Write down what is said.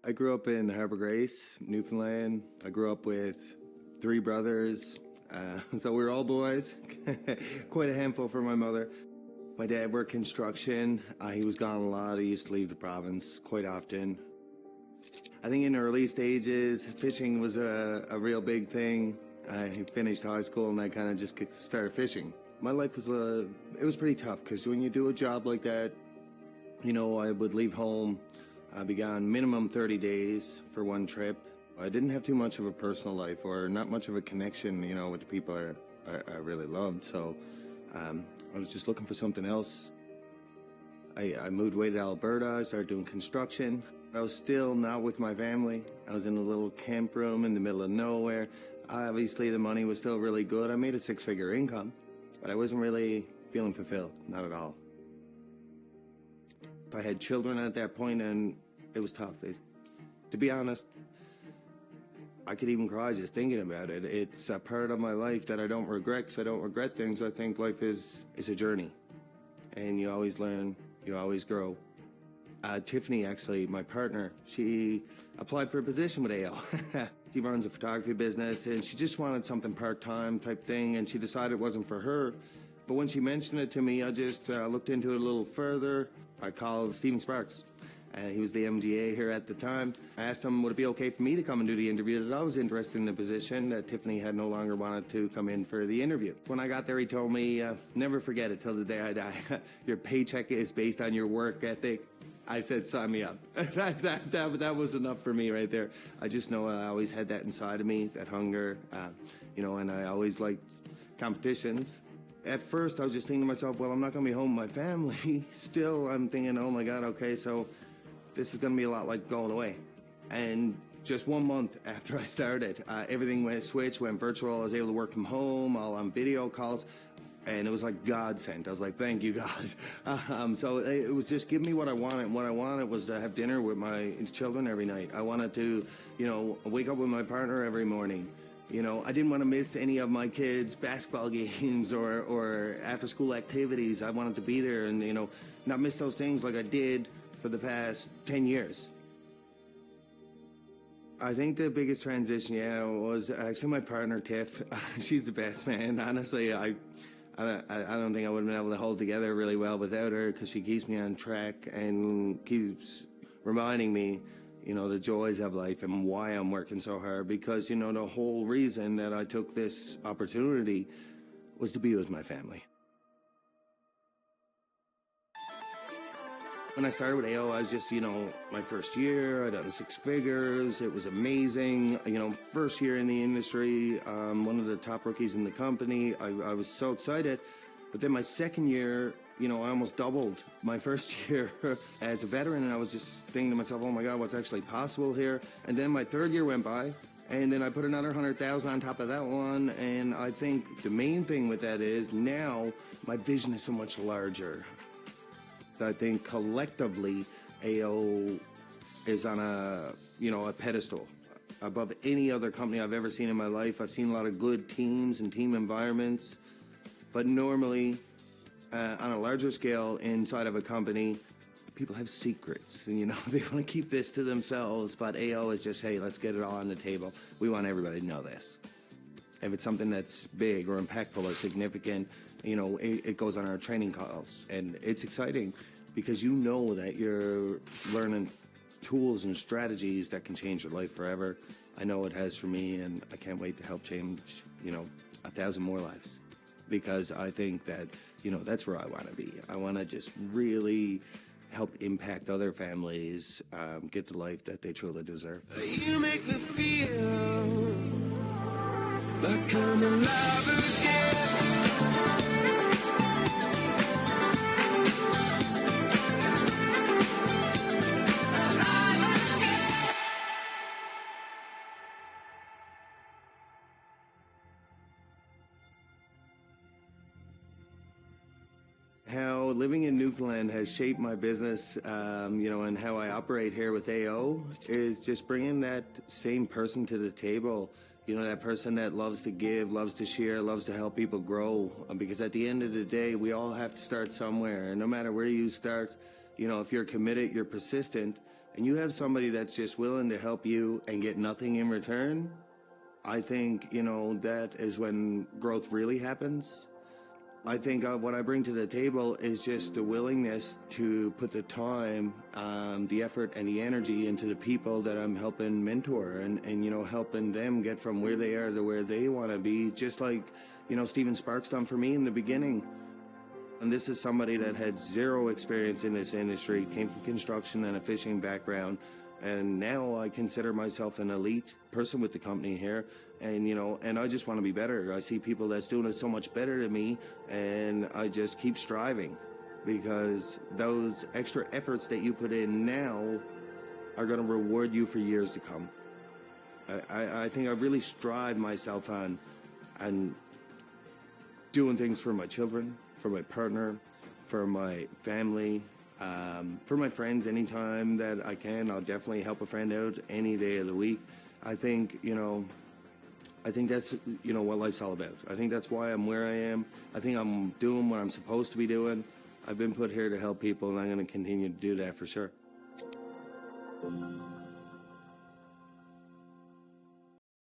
I grew up in Harbour Grace, Newfoundland. I grew up with 3 brothers, so we were all boys. Quite a handful for my mother. My dad worked construction. He was gone a lot. He used to leave the province quite often. I think in early stages, fishing was a real big thing. I finished high school and I kind of just started fishing. My life was it was pretty tough because when you do a job like that, you know, I would leave home. I'd be gone minimum 30 days for one trip. I didn't have too much of a personal life or not much of a connection, you know, with the people I really loved. So I was just looking for something else. I moved away to Alberta. I started doing construction. I was still not with my family. I was in a little camp room in the middle of nowhere. Obviously, the money was still really good. I made a 6-figure income, but I wasn't really feeling fulfilled, not at all. I had children at that point, and it was tough. To be honest, I could even cry just thinking about it. It's a part of my life that I don't regret, because I don't regret things. I think life is a journey, and you always learn, you always grow. Tiffany, actually, my partner, she applied for a position with AO. She runs a photography business, and she just wanted something part-time type thing, and she decided it wasn't for her. But when she mentioned it to me, I just looked into it a little further. I called Stephen Sparks. He was the MDA here at the time. I asked him, would it be okay for me to come and do the interview, that I was interested in the position, that Tiffany had no longer wanted to come in for the interview. When I got there, he told me, never forget it till the day I die. Your paycheck is based on your work ethic. I said, sign me up. That was enough for me right there. I just know I always had that inside of me, that hunger, you know, and I always liked competitions. At first, I was just thinking to myself, well, I'm not going to be home with my family. Still, I'm thinking, oh my God, okay, so this is going to be a lot like going away. And just 1 month after I started, everything went virtual. I was able to work from home, all on video calls. And it was like God sent. I was like, thank you, God. So it was just give me what I wanted. And what I wanted was to have dinner with my children every night. I wanted to, you know, wake up with my partner every morning. You know, I didn't want to miss any of my kids' basketball games or after-school activities. I wanted to be there and, you know, not miss those things like I did for the past 10 years. I think the biggest transition, was actually my partner, Tiff. She's the best, man. Honestly, I don't think I would have been able to hold together really well without her, because she keeps me on track and keeps reminding me, you know, the joys of life and why I'm working so hard. Because, you know, the whole reason that I took this opportunity was to be with my family. When I started with AO, I was just, you know, my first year. I'd done 6 figures. It was amazing. You know, first year in the industry, one of the top rookies in the company. I was so excited. But then my second year, you know, I almost doubled my first year as a veteran. And I was just thinking to myself, oh my God, what's actually possible here? And then my third year went by. And then I put another 100,000 on top of that one. And I think the main thing with that is now my vision is so much larger. I think collectively, AO is on a pedestal above any other company I've ever seen in my life. I've seen a lot of good teams and team environments, but normally on a larger scale inside of a company, people have secrets and, you know, they want to keep this to themselves, but AO is just, hey, let's get it all on the table. We want everybody to know this. If it's something that's big or impactful or significant, you know, it goes on our training calls. And it's exciting because you know that you're learning tools and strategies that can change your life forever. I know it has for me, and I can't wait to help change, you know, 1,000 more lives. Because I think that, you know, that's where I want to be. I want to just really help impact other families, get the life that they truly deserve. You make me feel like I'm alive again. How living in Newfoundland has shaped my business, you know, and how I operate here with AO is just bringing that same person to the table. You know, that person that loves to give, loves to share, loves to help people grow. Because at the end of the day, we all have to start somewhere. And no matter where you start, you know, if you're committed, you're persistent, and you have somebody that's just willing to help you and get nothing in return, I think, you know, that is when growth really happens. I think what I bring to the table is just the willingness to put the time, the effort, and the energy into the people that I'm helping mentor, and you know, helping them get from where they are to where they want to be, just like, you know, Stephen Sparks done for me in the beginning. And this is somebody that had zero experience in this industry, came from construction and a fishing background, and now I consider myself an elite person with the company here, and you know, and I just want to be better. I see people that's doing it so much better than me, and I just keep striving, because those extra efforts that you put in now are going to reward you for years to come. I think I really strive myself on doing things for my children, for my partner, for my family, for my friends. Anytime that I can, I'll definitely help a friend out any day of the week. I think, you know, I think that's, you know, what life's all about. I think that's why I'm where I am. I think I'm doing what I'm supposed to be doing. I've been put here to help people, and I'm going to continue to do that for sure.